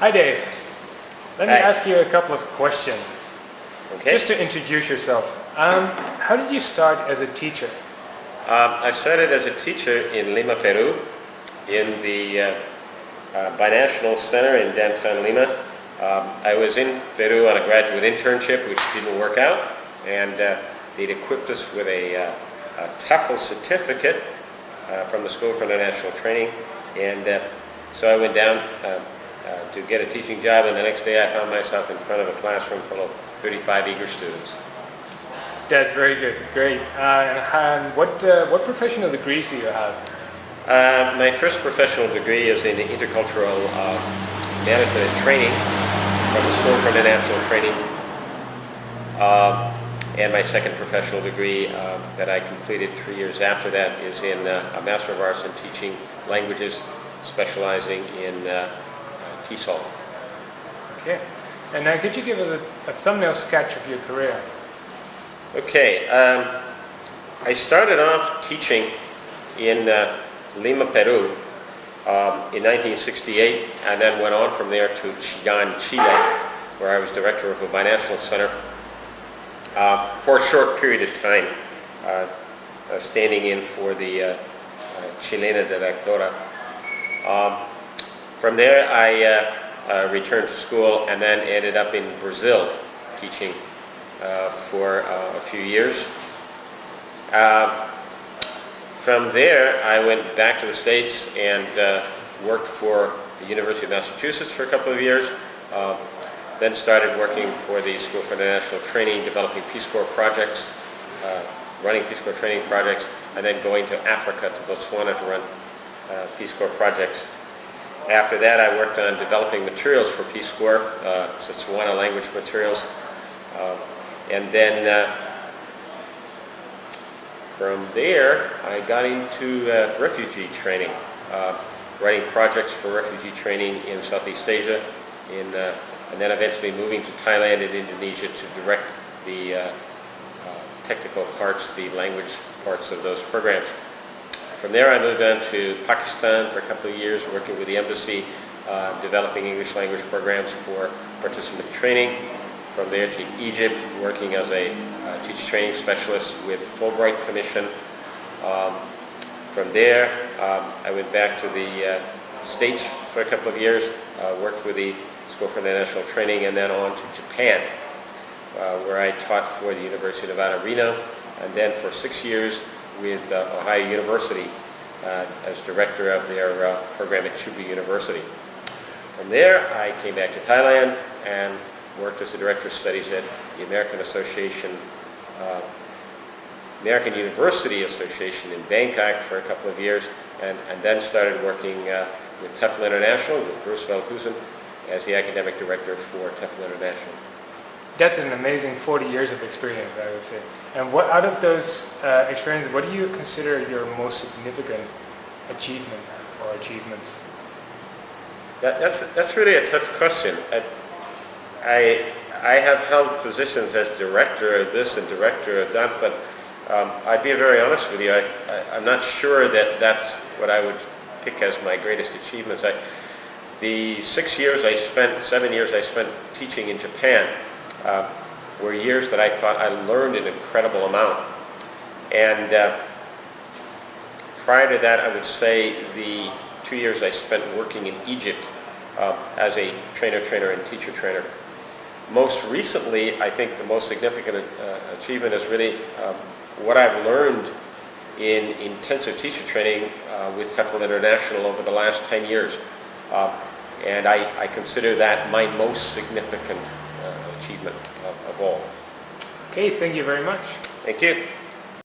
Hi Dave. Let me Hi. ask you a couple of questions. Okay. Just to introduce yourself. How did you start as a teacher? I started as a teacher in Lima, Peru, in the Binational Center in downtown Lima. I was in Peru on a graduate internship, which didn't work out, and they'd equipped us with a TEFL certificate from the School for International Training, and so I went down to get a teaching job, and the next day I found myself in front of a classroom full of 35 eager students. That's very good. Great. And what professional degrees do you have? My first professional degree is in intercultural management and training from the School for International Training, and my second professional degree that I completed 3 years after that is in a Master of Arts in Teaching Languages, specializing in TESOL. Okay. And now could you give us a thumbnail sketch of your career? Okay, I started off teaching in Lima, Peru in 1968, and then went on from there to Chillán, Chile, where I was director of a binational center for a short period of time, standing in for the Chilena directora. From there I returned to school and then ended up in Brazil teaching for a few years. From there I went back to the States and worked for the University of Massachusetts for a couple of years. Then started working for the School for International Training, developing Peace Corps projects, running Peace Corps training projects, and then going to Africa, to Botswana, to run Peace Corps projects. After that I worked on developing materials for Peace Corps, Setswana language materials, and then from there I got into refugee training, writing projects for refugee training in Southeast Asia, and then eventually moving to Thailand and Indonesia to direct the technical parts, the language parts of those programs. From there I moved on to Pakistan for a couple of years, working with the embassy, developing English language programs for participant training. From there to Egypt, working as a teacher training specialist with Fulbright Commission. From there I went back to the States for a couple of years, worked with the School for International Training, and then on to Japan, where I taught for the University of Nevada, Reno, and then for 6 years with Ohio University as director of their program at Chubu University. From there I came back to Thailand and worked as a director of studies at the American University Association in Bangkok for a couple of years, and then started working with TEFL International with Bruce Veldhusen as the academic director for TEFL International. That's an amazing 40 years of experience, I would say. And what out of those experiences, what do you consider your most significant achievement or achievements? That's really a tough question. I have held positions as director of this and director of that, but I'd be very honest with you. I'm not sure that that's what I would pick as my greatest achievements. The 7 years I spent teaching in Japan were years that I thought I learned an incredible amount. And prior to that, I would say the 2 years I spent working in Egypt as a trainer and teacher trainer. Most recently, I think the most significant achievement is really what I've learned in intensive teacher training with TEFL International over the last 10 years. And I consider that my most significant achievement of all. Okay, thank you very much. Thank you.